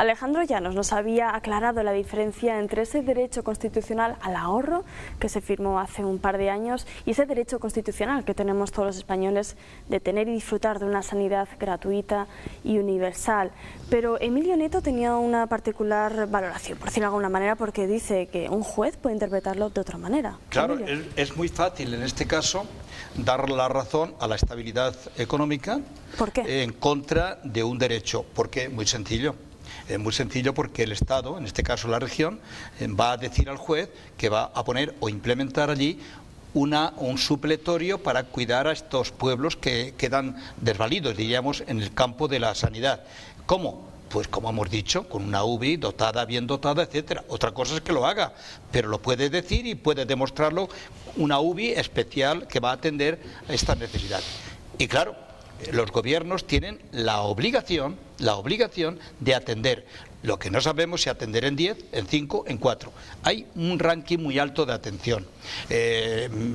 Alejandro Llanos nos había aclarado la diferencia entre ese derecho constitucional al ahorro que se firmó hace un par de años y ese derecho constitucional que tenemos todos los españoles de tener y disfrutar de una sanidad gratuita y universal. Pero Emilio Nieto tenía una particular valoración, por decirlo de alguna manera, porque dice que un juez puede interpretarlo de otra manera. Claro, es muy fácil en este caso dar la razón a la estabilidad económica. ¿Por qué? En contra de un derecho. ¿Por qué? Muy sencillo. Muy sencillo, porque el Estado, en este caso la región, va a decir al juez que va a poner o implementar allí un supletorio para cuidar a estos pueblos que quedan desvalidos, diríamos, en el campo de la sanidad. ¿Cómo? Pues como hemos dicho, con una UBI dotada, bien dotada, etcétera. Otra cosa es que lo haga, pero lo puede decir y puede demostrarlo una UBI especial que va a atender a estas necesidades. Y claro, los gobiernos tienen la obligación de atender. Lo que no sabemos si atender en 10, en 5, en 4. Hay un ranking muy alto de atención.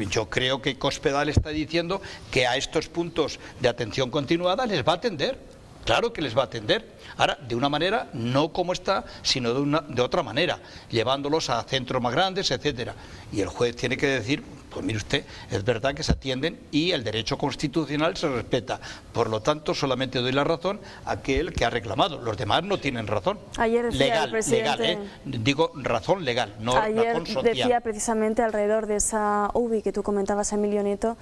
Yo creo que Cospedal está diciendo que a estos puntos de atención continuada les va a atender. Claro que les va a atender. Ahora, de una manera, no como está, sino de otra manera, llevándolos a centros más grandes, etcétera. Y el juez tiene que decir, pues mire usted, es verdad que se atienden y el derecho constitucional se respeta. Por lo tanto, solamente doy la razón a aquel que ha reclamado. Los demás no tienen razón. Ayer decía legal, el presidente, legal, digo razón legal, no ayer razón social. Decía precisamente alrededor de esa UBI que tú comentabas, Emilio Nieto,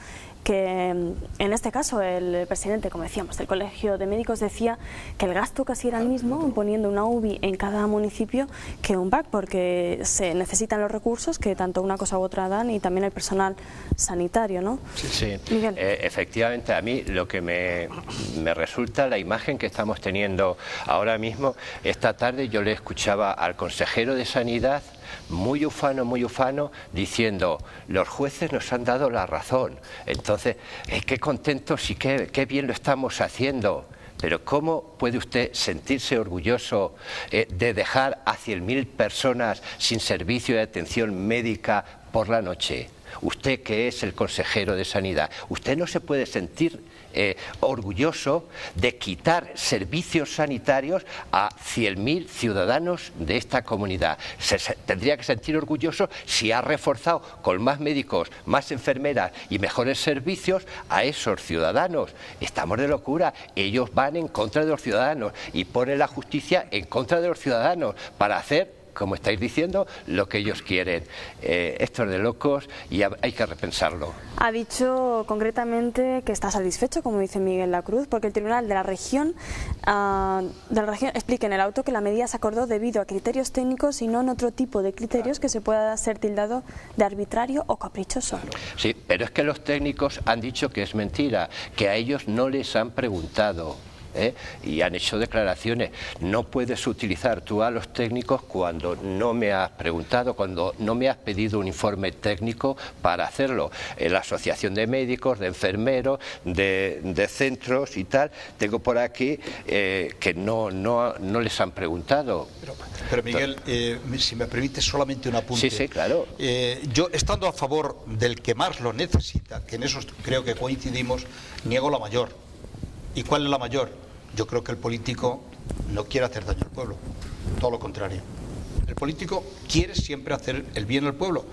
que en este caso el presidente, como decíamos, del Colegio de Médicos decía que el gasto casi era el mismo poniendo una UBI en cada municipio que un PAC, porque se necesitan los recursos que tanto una cosa u otra dan y también el personal sanitario, ¿no? Sí. Efectivamente, a mí lo que me resulta la imagen que estamos teniendo ahora mismo, esta tarde yo le escuchaba al consejero de Sanidad muy ufano, diciendo, los jueces nos han dado la razón. Entonces, qué contentos y qué bien lo estamos haciendo. Pero ¿cómo puede usted sentirse orgulloso de dejar a 100.000 personas sin servicio de atención médica por la noche? Usted, que es el consejero de Sanidad, usted no se puede sentir orgulloso de quitar servicios sanitarios a 100.000 ciudadanos de esta comunidad. Se tendría que sentir orgulloso si ha reforzado con más médicos, más enfermeras y mejores servicios a esos ciudadanos. Estamos de locura. Ellos van en contra de los ciudadanos y ponen la justicia en contra de los ciudadanos para hacer, como estáis diciendo, lo que ellos quieren. Esto es de locos y hay que repensarlo. Ha dicho concretamente que está satisfecho, como dice Miguel Lacruz, porque el Tribunal de la Región explica en el auto que la medida se acordó debido a criterios técnicos y no en otro tipo de criterios que se pueda ser tildado de arbitrario o caprichoso. Sí, pero es que los técnicos han dicho que es mentira, que a ellos no les han preguntado. Y han hecho declaraciones. No puedes utilizar tú a los técnicos cuando no me has preguntado, cuando no me has pedido un informe técnico para hacerlo. La Asociación de Médicos, de Enfermeros, de centros y tal, tengo por aquí que no les han preguntado. Pero Miguel, si me permite solamente un apunte. Sí, claro. Yo, estando a favor del que más lo necesita, que en eso creo que coincidimos, niego la mayor. ¿Y cuál es la mayor? Yo creo que el político no quiere hacer daño al pueblo, todo lo contrario. El político quiere siempre hacer el bien al pueblo.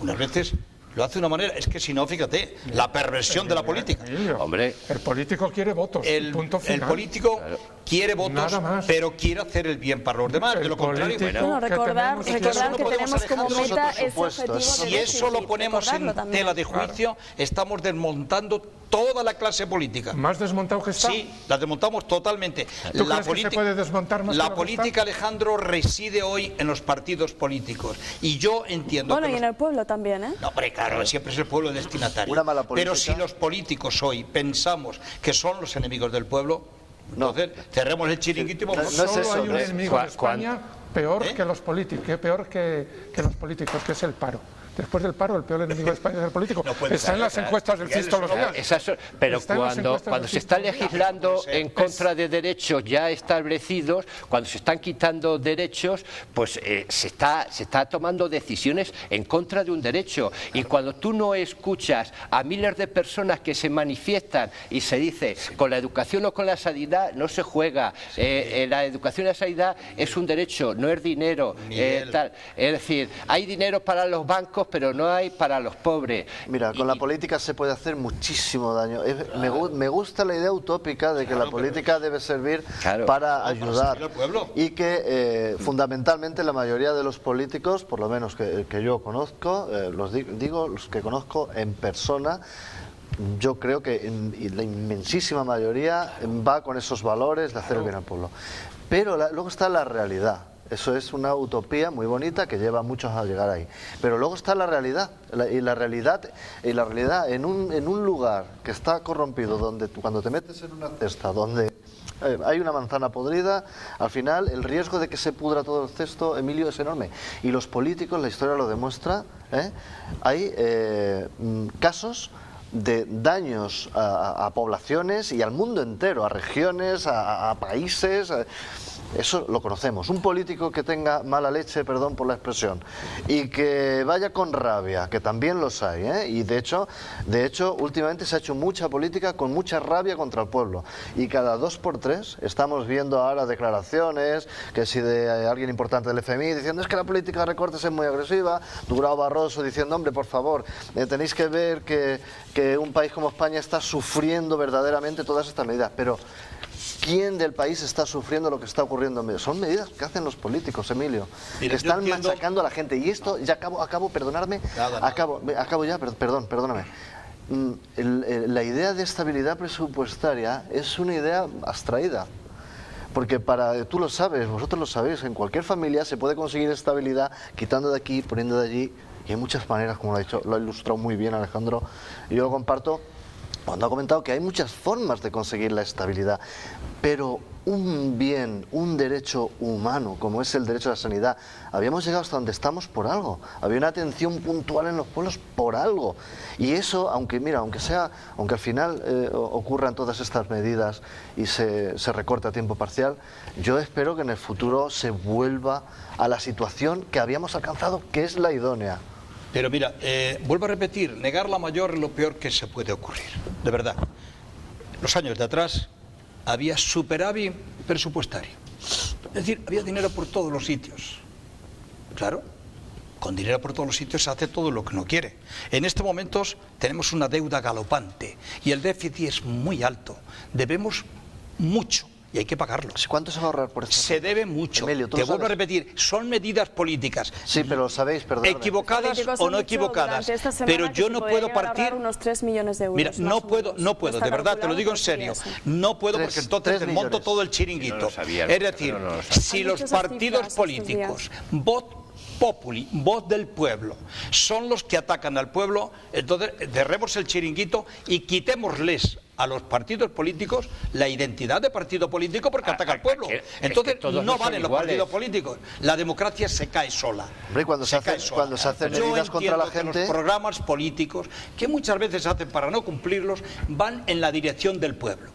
Unas veces lo hace de una manera, es que si no, fíjate, la perversión de la política. Hombre, el político quiere votos, punto final. El político quiere votos, pero quiere hacer el bien para los demás, de lo contrario. Bueno, recordar que tenemos como meta ese objetivo. Si eso lo ponemos en tela de juicio, estamos desmontando toda la clase política. ¿Más desmontado que está? Sí, la desmontamos totalmente. ¿Tú crees que se puede desmontar más? La política, Alejandro, reside hoy en los partidos políticos. Y yo entiendo que... Bueno, y en el pueblo también, ¿eh? No, hombre, claro, siempre es el pueblo destinatario. Pero si los políticos hoy pensamos que son los enemigos del pueblo, entonces cerremos el chiringuito y vamos. Solo hay un enemigo de España peor que los políticos, que es el paro. Después del paro, el peor enemigo de España es el político. Está en las encuestas del CIS todos los días. Pero cuando se está legislando en contra de derechos ya establecidos, cuando se están quitando derechos, pues se está tomando decisiones en contra de un derecho. Y cuando tú no escuchas a miles de personas que se manifiestan y se dice, con la educación o con la sanidad no se juega, la educación y la sanidad es un derecho, no es dinero, tal. Es decir, hay dinero para los bancos, pero no hay para los pobres. Mira, con la política se puede hacer muchísimo daño. Me gusta la idea utópica de que la política debe servir para ayudar, y que fundamentalmente la mayoría de los políticos, por lo menos que yo conozco, los que conozco en persona, yo creo que la inmensísima mayoría va con esos valores de hacer el bien al pueblo. Pero luego está la realidad. Eso es una utopía muy bonita que lleva a muchos a llegar ahí. Pero luego está la realidad. Y la realidad en un lugar que está corrompido, donde cuando te metes en una cesta, donde hay una manzana podrida, al final el riesgo de que se pudra todo el cesto, Emilio, es enorme. Y los políticos, la historia lo demuestra, hay casos de daños a poblaciones y al mundo entero, a regiones, a países. Eso lo conocemos. Un político que tenga mala leche, perdón por la expresión, y que vaya con rabia, que también los hay, y de hecho últimamente se ha hecho mucha política con mucha rabia contra el pueblo, y cada 2 por 3 estamos viendo ahora declaraciones, que si de alguien importante del FMI diciendo es que la política de recortes es muy agresiva, Durão Barroso diciendo, hombre, por favor, tenéis que ver que un país como España está sufriendo verdaderamente todas estas medidas. Pero ¿quién del país está sufriendo lo que está ocurriendo? Son medidas que hacen los políticos, Emilio, que están machacando a la gente. Y esto, ya acabo, perdonadme, acabo ya, perdóname. La idea de estabilidad presupuestaria es una idea abstraída. Porque tú lo sabes, vosotros lo sabéis, en cualquier familia se puede conseguir estabilidad quitando de aquí, poniendo de allí. Y hay muchas maneras, como lo ha ilustrado muy bien Alejandro, y yo lo comparto, cuando ha comentado que hay muchas formas de conseguir la estabilidad, pero un bien, un derecho humano, como es el derecho a la sanidad, habíamos llegado hasta donde estamos por algo. Había una atención puntual en los pueblos por algo. Y eso, aunque al final ocurran todas estas medidas y se recorte a tiempo parcial, yo espero que en el futuro se vuelva a la situación que habíamos alcanzado, que es la idónea. Pero mira, vuelvo a repetir, negar la mayor es lo peor que se puede ocurrir, de verdad. Los años de atrás había superávit presupuestario, es decir, había dinero por todos los sitios. Claro, con dinero por todos los sitios se hace todo lo que no quiere. En estos momentos tenemos una deuda galopante y el déficit es muy alto, debemos mucho. Y hay que pagarlo. ¿Cuánto se va a ahorrar por eso? Se debe mucho. Emilio, te vuelvo a repetir, son medidas políticas. Sí, pero lo sabéis, perdón. Equivocadas o no equivocadas. Pero yo no puedo partir. Unos 3 millones de euros. Mira, no puedo, de verdad, te lo digo en serio. No puedo porque entonces desmonto todo el chiringuito. Es decir, si los partidos políticos, voz populi, voz del pueblo, son los que atacan al pueblo, entonces derremos el chiringuito y quitémosles a los partidos políticos la identidad de partido político porque ataca al pueblo. Entonces no valen los partidos políticos. La democracia se cae sola. Hombre, cuando se hacen medidas contra la gente, los programas políticos, que muchas veces se hacen para no cumplirlos, van en la dirección del pueblo.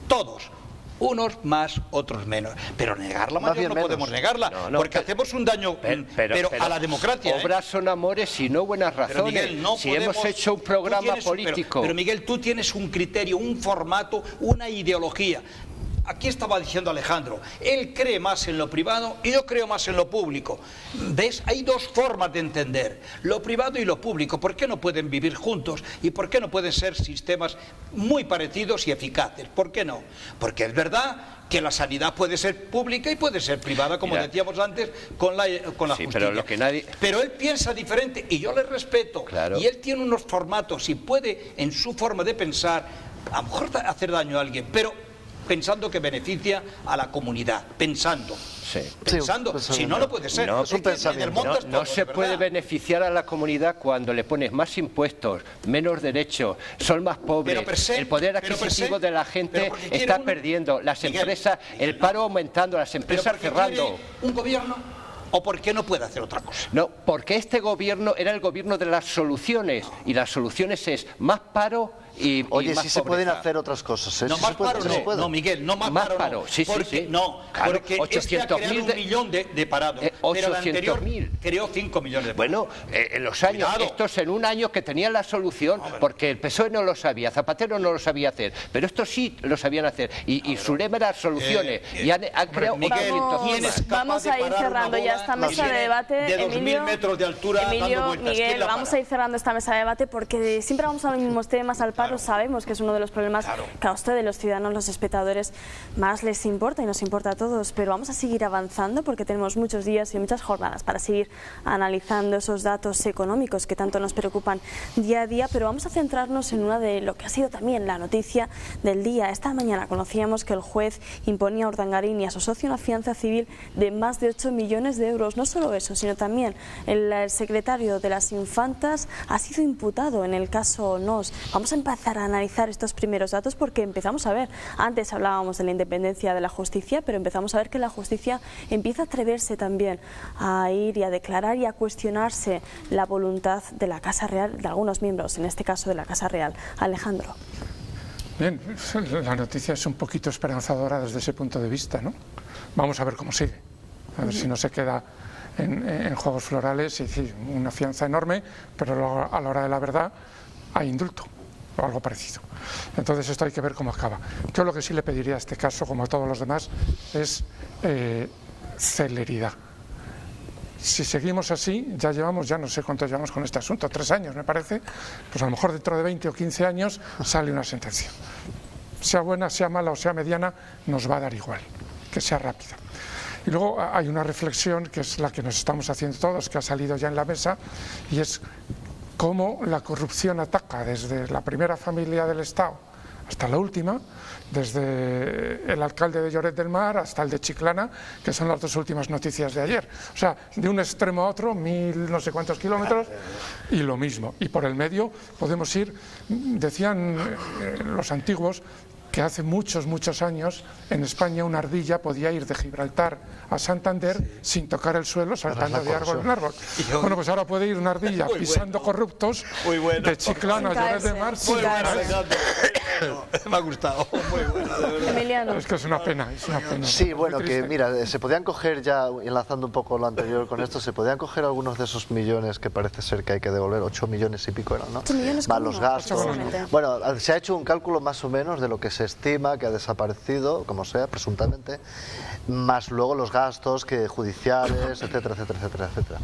Todos. Unos más, otros menos. Pero negarla mayor no podemos negarla, porque hacemos un daño pero a la democracia. Obras son amores y no buenas razones. Miguel, si hemos hecho un programa político. Pero Miguel, tú tienes un criterio, un formato, una ideología. Aquí estaba diciendo Alejandro, él cree más en lo privado y yo creo más en lo público. ¿Ves? Hay dos formas de entender, lo privado y lo público. ¿Por qué no pueden vivir juntos? ¿Y por qué no pueden ser sistemas muy parecidos y eficaces? ¿Por qué no? Porque es verdad que la sanidad puede ser pública y puede ser privada, como decíamos antes, con la justicia. Pero él piensa diferente y yo le respeto. Claro. Y él tiene unos formatos y puede, en su forma de pensar, a lo mejor hacer daño a alguien, pero pensando que beneficia a la comunidad, pensando, si no, no puede ser. No se puede beneficiar a la comunidad cuando le pones más impuestos, menos derechos, son más pobres, el poder adquisitivo de la gente está perdiendo, las empresas, el paro aumentando, las empresas cerrando. Un gobierno ¿O por qué no puede hacer otra cosa? No, porque este gobierno era el gobierno de las soluciones, y las soluciones es más paro y Oye, más sí se pueden hacer otras cosas, ¿eh? No, Sí más se puede, paro sí se puede. no, Miguel, no más Más paro paro, no. sí, Porque, sí. No, Claro, porque 800.000 1 millón de parados, pero el anterior creó 5 millones de parados. Bueno, en los años, estos en un año que tenían la solución, porque el PSOE no lo sabía, Zapatero no lo sabía hacer, pero estos sí lo sabían hacer, y su lema era soluciones, y han creado Miguel, vamos a ir cerrando ya esta mesa de debate, de 2.000 metros de altura dando vueltas. Miguel, vamos a ir cerrando esta mesa de debate porque siempre vamos a los mismos temas. Al paro sabemos que es uno de los problemas que a ustedes, los ciudadanos, los espectadores, más les importa y nos importa a todos, pero vamos a seguir avanzando porque tenemos muchos días y muchas jornadas para seguir analizando esos datos económicos que tanto nos preocupan día a día, pero vamos a centrarnos en una de lo que ha sido también la noticia del día. Esta mañana conocíamos que el juez imponía a Urdangarín y a su socio una fianza civil de más de 8 millones de euros. No solo eso, sino también el secretario de las Infantas ha sido imputado en el caso NOS. Vamos a empezar a analizar estos primeros datos porque empezamos a ver, antes hablábamos de la independencia de la justicia, pero empezamos a ver que la justicia empieza a atreverse también a ir y a declarar y a cuestionarse la voluntad de la Casa Real, de algunos miembros, en este caso de la Casa Real. Alejandro. Bien, la noticia es un poquito esperanzadora desde ese punto de vista, ¿no? Vamos a ver cómo sigue, a ver si no se queda en juegos florales, y sí, una fianza enorme, pero a la hora de la verdad hay indulto o algo parecido. Entonces esto hay que ver cómo acaba. Yo lo que sí le pediría a este caso, como a todos los demás, es celeridad. Si seguimos así, ya no sé cuánto llevamos con este asunto, 3 años me parece, pues a lo mejor dentro de 20 o 15 años sale una sentencia. Sea buena, sea mala o sea mediana, nos va a dar igual, que sea rápida. Y luego hay una reflexión que es la que nos estamos haciendo todos, que ha salido ya en la mesa, y es cómo la corrupción ataca desde la primera familia del Estado hasta la última, desde el alcalde de Lloret del Mar hasta el de Chiclana, que son las 2 últimas noticias de ayer. O sea, de un extremo a otro, 1000 no sé cuántos kilómetros, y lo mismo. Y por el medio podemos ir, decían los antiguos, que hace muchos años en España una ardilla podía ir de Gibraltar a Santander sin tocar el suelo, saltando de árbol en árbol. Bueno, pues ahora puede ir una ardilla pisando corruptos de Chiclana a Lloret del Mar sin caerse. Me ha gustado, muy bueno, de verdad. Emiliano. Es que es una pena, es una pena. Sí, bueno, que mira, se podían coger ya, enlazando un poco lo anterior con esto, se podían coger algunos de esos millones que parece ser que hay que devolver, 8 millones y pico eran, ¿no? 8 millones más los gastos. exactamente. Bueno, se ha hecho un cálculo más o menos de lo que se estima que ha desaparecido, como sea, presuntamente, más luego los gastos que judiciales, etcétera, etcétera, etcétera, etcétera.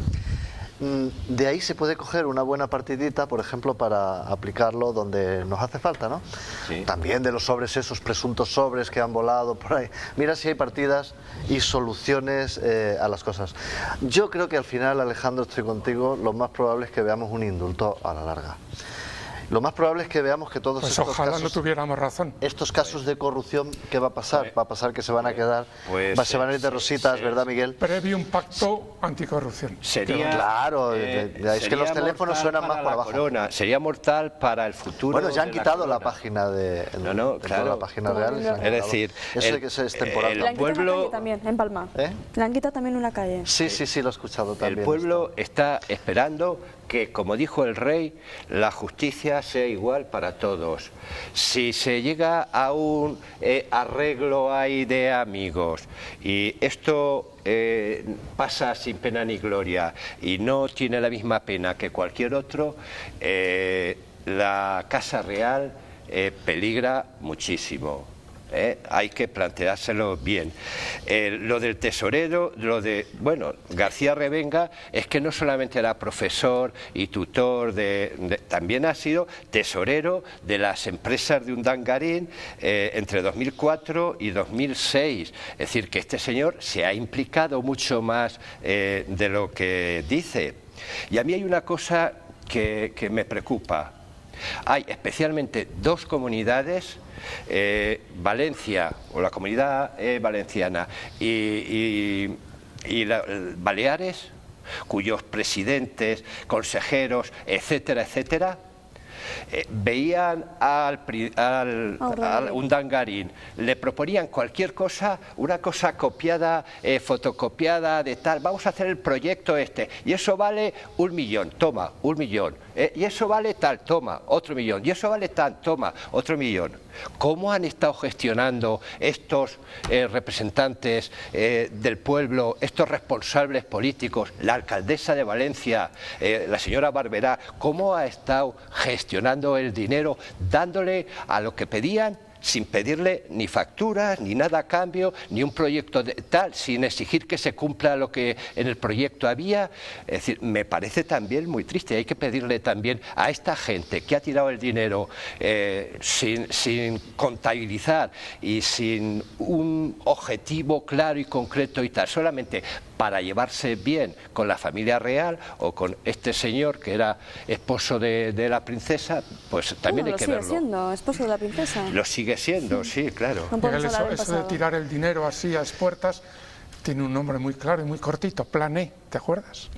De ahí se puede coger una buena partidita, por ejemplo, para aplicarlo donde nos hace falta, ¿no? Sí. También de los sobres, esos presuntos sobres que han volado por ahí. Mira si hay partidas y soluciones a las cosas. Yo creo que al final, Alejandro, estoy contigo, lo más probable es que veamos un indulto a la larga. Lo más probable es que veamos que todos estos ojalá casos, no tuviéramos razón. Estos casos de corrupción, ¿qué va a pasar? Va a pasar que se van a quedar, se van a ir de rositas, ¿verdad, Miguel? Previo un pacto anticorrupción. Sería, claro, es que los teléfonos suenan más por abajo. Corona. Sería mortal para el futuro. Bueno, ya han quitado la página de claro, la página real. Es decir, eso que es temporal. Le han quitado una calle también, en Palma. Le han quitado también una calle. Sí, lo he escuchado también. El pueblo está esperando que, como dijo el rey, la justicia sea igual para todos. Si se llega a un arreglo ahí de amigos y esto pasa sin pena ni gloria y no tiene la misma pena que cualquier otro, la Casa Real peligra muchísimo. Hay que planteárselo bien. Lo del tesorero, García Revenga es que no solamente era profesor y tutor, también ha sido tesorero de las empresas de Urdangarín entre 2004 y 2006. Es decir, que este señor se ha implicado mucho más de lo que dice. Y a mí hay una cosa que me preocupa. Hay especialmente 2 comunidades, Valencia, o la comunidad valenciana, y Baleares, cuyos presidentes, consejeros, etcétera, etcétera, veían al Urdangarín, le proponían cualquier cosa, una cosa copiada, fotocopiada de tal, vamos a hacer el proyecto este, y eso vale 1 millón, toma, 1 millón, y eso vale tal, toma, otro millón, y eso vale tal, toma, otro millón. ¿Cómo han estado gestionando estos representantes del pueblo, estos responsables políticos, la alcaldesa de Valencia, la señora Barberá, cómo ha estado gestionando el dinero, dándole a lo que pedían, sin pedirle ni facturas, ni nada a cambio, ni un proyecto de tal, sin exigir que se cumpla lo que en el proyecto había? Es decir, me parece también muy triste. Hay que pedirle también a esta gente que ha tirado el dinero sin contabilizar y sin un objetivo claro y concreto y tal, solamente para llevarse bien con la familia real o con este señor que era esposo de la princesa, pues también hay que verlo. ¿Lo sigue siendo esposo de la princesa? Lo sigue siendo, sí, claro. Miguel, eso de tirar el dinero así a expuertas tiene un nombre muy claro y muy cortito, Plan E, ¿te acuerdas?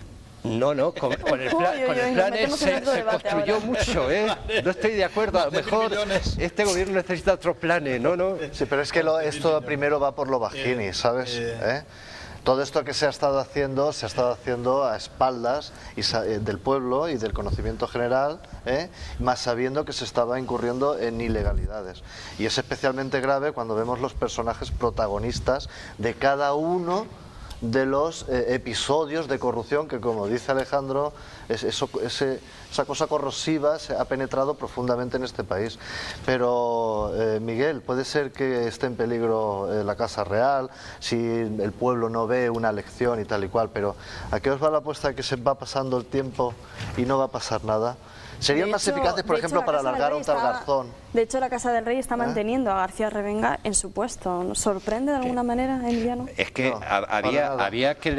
No, con el plan se construyó mucho, ¿eh? No estoy de acuerdo, a lo mejor este gobierno necesita otro plan, ¿no? Sí, pero es que esto primero va por lo bajini, ¿sabes? Todo esto que se ha estado haciendo a espaldas del pueblo y del conocimiento general, más sabiendo que se estaba incurriendo en ilegalidades. Y es especialmente grave cuando vemos los personajes protagonistas de cada uno de los episodios de corrupción que, como dice Alejandro, esa cosa corrosiva se ha penetrado profundamente en este país. Pero, Miguel, puede ser que esté en peligro la Casa Real si el pueblo no ve una lección y tal y cual, pero ¿a qué os va la apuesta de que se va pasando el tiempo y no va a pasar nada? ¿Serían más eficaces, por ejemplo, para alargar a un tal Garzón? De hecho, la Casa del Rey está manteniendo a García Revenga en su puesto. ¿Nos sorprende de alguna manera, Emiliano? Es que no, había que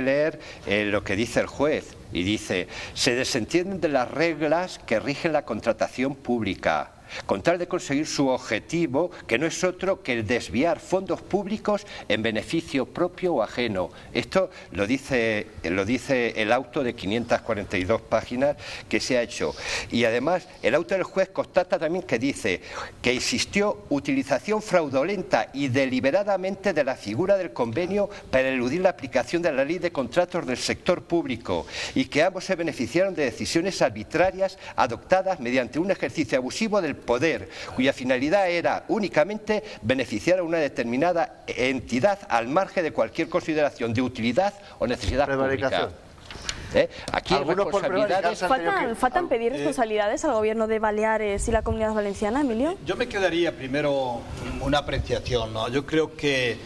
leer lo que dice el juez. Y dice, se desentienden de las reglas que rigen la contratación pública, con tal de conseguir su objetivo, que no es otro que el desviar fondos públicos en beneficio propio o ajeno. Esto lo dice el auto de 542 páginas que se ha hecho. Y además, el auto del juez constata también que dice que existió utilización fraudulenta y deliberadamente de la figura del convenio para eludir la aplicación de la ley de contratos del sector público y que ambos se beneficiaron de decisiones arbitrarias adoptadas mediante un ejercicio abusivo del poder, cuya finalidad era únicamente beneficiar a una determinada entidad al margen de cualquier consideración de utilidad o necesidad pública. Aquí responsabilidades... ¿Faltan pedir responsabilidades al gobierno de Baleares y la Comunidad Valenciana, Emilio? Yo me quedaría primero una apreciación, ¿no? Yo creo que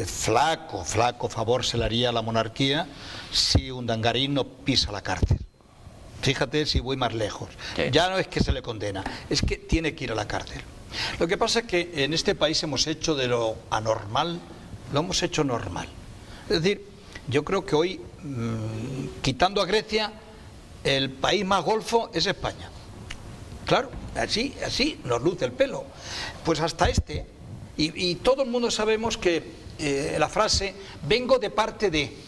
flaco favor se le haría a la monarquía si Urdangarín no pisa la cárcel. Fíjate si voy más lejos. Ya no es que se le condena, es que tiene que ir a la cárcel. Lo que pasa es que en este país hemos hecho de lo anormal, lo hemos hecho normal. Es decir, yo creo que hoy, quitando a Grecia, el país más golfo es España. Claro, así nos luce el pelo. Pues hasta este, y todo el mundo sabemos que la frase, vengo de parte de...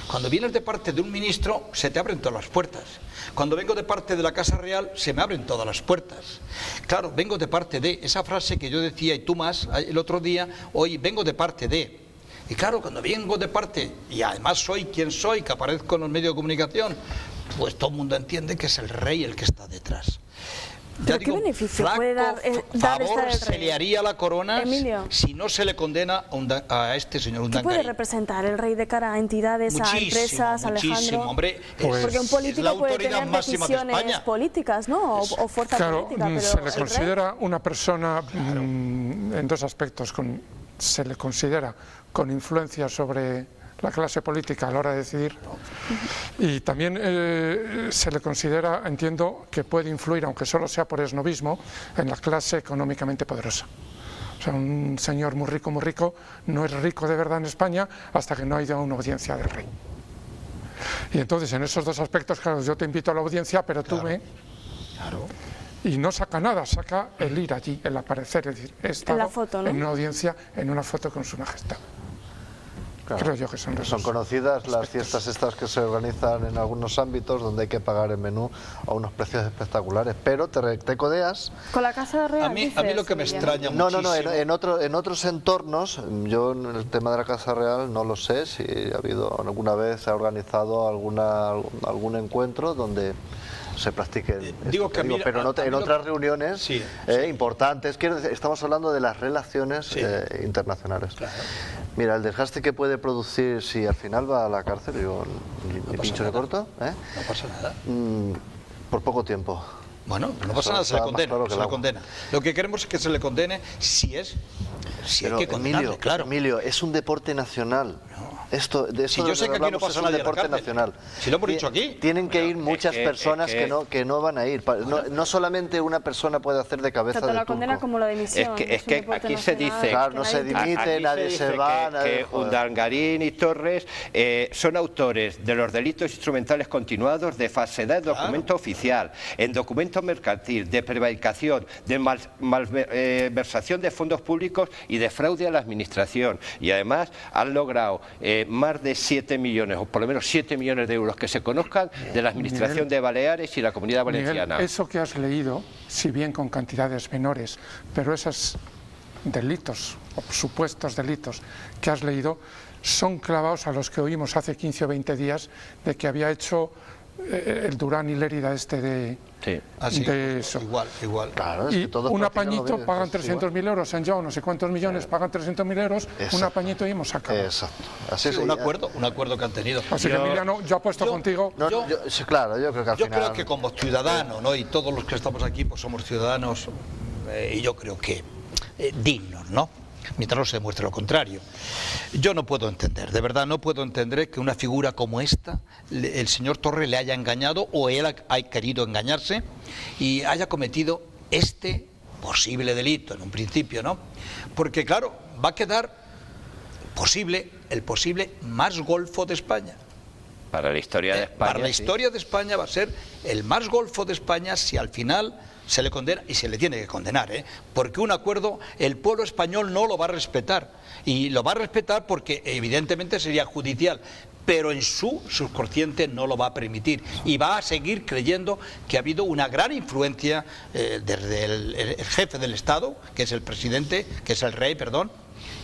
Cuando vienes de parte de un ministro, se te abren todas las puertas. Cuando vengo de parte de la Casa Real, se me abren todas las puertas. Claro, vengo de parte de... Esa frase que yo decía, y tú más, el otro día, hoy vengo de parte de... Y claro, cuando vengo de parte, y además soy quien soy, que aparezco en los medios de comunicación, pues todo el mundo entiende que es el rey el que está detrás. ¿Pero qué beneficio puede dar favor se le haría a la corona, Emilio, si no se le condena a este señor Urdangarín? ¿Qué puede representar el rey de cara a entidades, a empresas, Alejandro? Hombre, porque un político puede tener decisiones políticas, ¿no? O fuerza política, pero se le considera una persona en dos aspectos. Se le considera con influencia sobre la clase política a la hora de decidir, y también se le considera, entiendo, que puede influir, aunque solo sea por esnobismo, en la clase económicamente poderosa. O sea, un señor muy rico no es rico de verdad en España hasta que no ha ido a una audiencia del rey. Y entonces, en esos dos aspectos, claro, yo te invito a la audiencia, pero tú ve... Claro. Y no saca nada, saca el ir allí, el aparecer, es decir, he estado en una audiencia, en una foto con su majestad. Claro. Creo yo que son conocidas las fiestas estas que se organizan en algunos ámbitos donde hay que pagar el menú a unos precios espectaculares, pero te codeas. Con la Casa Real. A mí lo que me extraña muchísimo. No, en otros entornos, yo en el tema de la Casa Real no lo sé, si ha habido alguna vez, se ha organizado algún encuentro donde se practiquen, pero en otras reuniones sí. Importantes, estamos hablando de las relaciones internacionales. Claro. Mira, el desgaste que puede producir si al final va a la cárcel, digo, ni pincho de corto, no pasa nada. Por poco tiempo. Bueno, no pasa nada, se le condena, claro, se le condena. Lo que queremos es que se le condene si hay que condenarle, claro. Emilio, es un deporte nacional. Si yo sé que aquí no pasa nada, deporte nacional. Si lo hemos dicho aquí. Tienen que ir muchas personas que no van a ir. No solamente una persona puede hacer de cabeza tanto del la condena como la dimisión. Es que aquí se dice... Claro, no se dimite, nadie se va... Que Urdangarín y Torres son autores de los delitos instrumentales continuados de falsedad en documento oficial, en documento mercantil, de prevaricación, de malversación de fondos públicos y de fraude a la administración. Y además han logrado más de 7 millones, o por lo menos 7 millones de euros que se conozcan de la administración de Baleares y la Comunidad Valenciana. Miguel, eso que has leído, si bien con cantidades menores, pero esos delitos, o supuestos delitos que has leído, son clavados a los que oímos hace 15 o 20 días de que había hecho el Durán y Lérida de eso. Igual. Claro, y un apañito pagan 300.000 euros, han llevado no sé cuántos millones, pagan 300.000 euros, un apañito y hemos acabado. Exacto. Así es, un acuerdo que han tenido. Así que Emiliano, yo apuesto contigo. Yo creo que al final... creo que como ciudadano, ¿no? Y todos los que estamos aquí pues somos ciudadanos, y yo creo que dignos, ¿no? Mientras no se demuestre lo contrario. Yo no puedo entender, de verdad no puedo entender que una figura como esta, el señor Torres le haya engañado o él ha querido engañarse y haya cometido este posible delito en un principio, ¿no? Porque claro, va a quedar el posible más golfo de España. Para la historia de España. Para la historia de España va a ser el más golfo de España si al final se le condena, y se le tiene que condenar, porque un acuerdo el pueblo español no lo va a respetar, y lo va a respetar porque evidentemente sería judicial, pero en su subconsciente no lo va a permitir y va a seguir creyendo que ha habido una gran influencia desde el jefe del Estado, que es el presidente, que es el rey, perdón.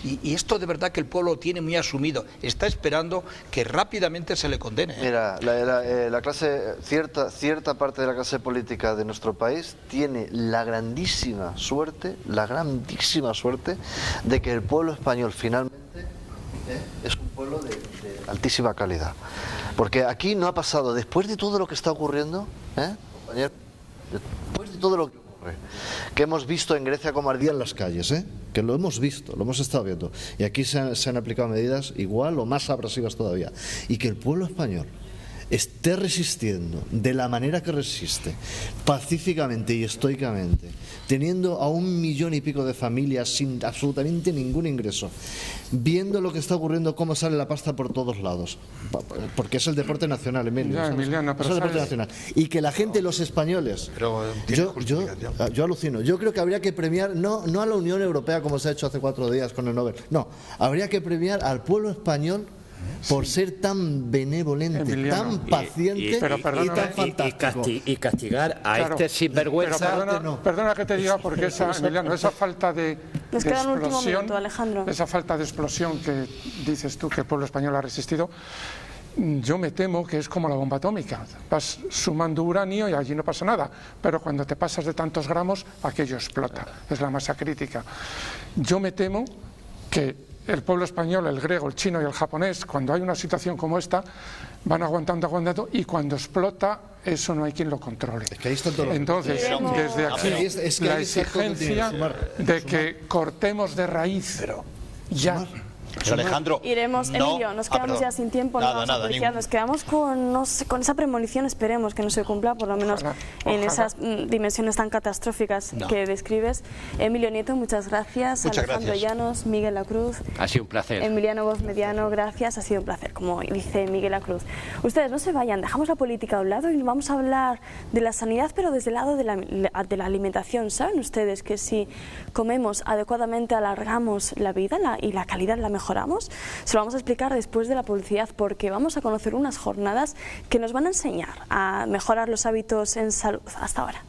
Y esto de verdad que el pueblo lo tiene muy asumido, está esperando que rápidamente se le condene. Mira, la clase, cierta parte de la clase política de nuestro país tiene la grandísima suerte de que el pueblo español finalmente es un pueblo de altísima calidad. Porque aquí no ha pasado, después de todo lo que está ocurriendo, compañero, después de todo lo que hemos visto en Grecia como ardían las calles, que lo hemos visto, lo hemos estado viendo, y aquí se han aplicado medidas igual o más abrasivas todavía, y que el pueblo español esté resistiendo de la manera que resiste, pacíficamente y estoicamente, teniendo a 1 millón y pico de familias sin absolutamente ningún ingreso, viendo lo que está ocurriendo, cómo sale la pasta por todos lados, porque es el deporte nacional, Emilio, es el deporte nacional, y que la gente, los españoles, yo alucino, yo creo que habría que premiar no a la Unión Europea como se ha hecho hace 4 días con el Nobel, no, habría que premiar al pueblo español por ser tan benevolente, Emiliano, tan paciente y tan fantástico. Y castigar a este sinvergüenza. Perdona que te diga, porque Emiliano, esa falta de explosión, esa falta de explosión que dices tú que el pueblo español ha resistido, yo me temo que es como la bomba atómica. Vas sumando uranio y allí no pasa nada, pero cuando te pasas de tantos gramos, aquello explota. Es la masa crítica. Yo me temo que el pueblo español, el griego, el chino y el japonés, cuando hay una situación como esta, van aguantando, y cuando explota, eso no hay quien lo controle. Es que ahí está todo. Entonces, desde aquí, la exigencia de que cortemos de raíz ya. Pero Alejandro, iremos, Emilio, nos quedamos ya sin tiempo, nos quedamos con esa premonición, esperemos que no se cumpla, por lo menos en esas dimensiones tan catastróficas que describes. Emilio Nieto, muchas gracias. Alejandro Llanos, Miguel Lacruz. Ha sido un placer. Emiliano Voz Mediano, gracias, ha sido un placer, como dice Miguel Lacruz. Ustedes no se vayan, dejamos la política a un lado y vamos a hablar de la sanidad, pero desde el lado de la alimentación. ¿Saben ustedes que si comemos adecuadamente alargamos la vida y la calidad, la mejor mejoramos? Se lo vamos a explicar después de la publicidad, porque vamos a conocer unas jornadas que nos van a enseñar a mejorar los hábitos en salud. Hasta ahora.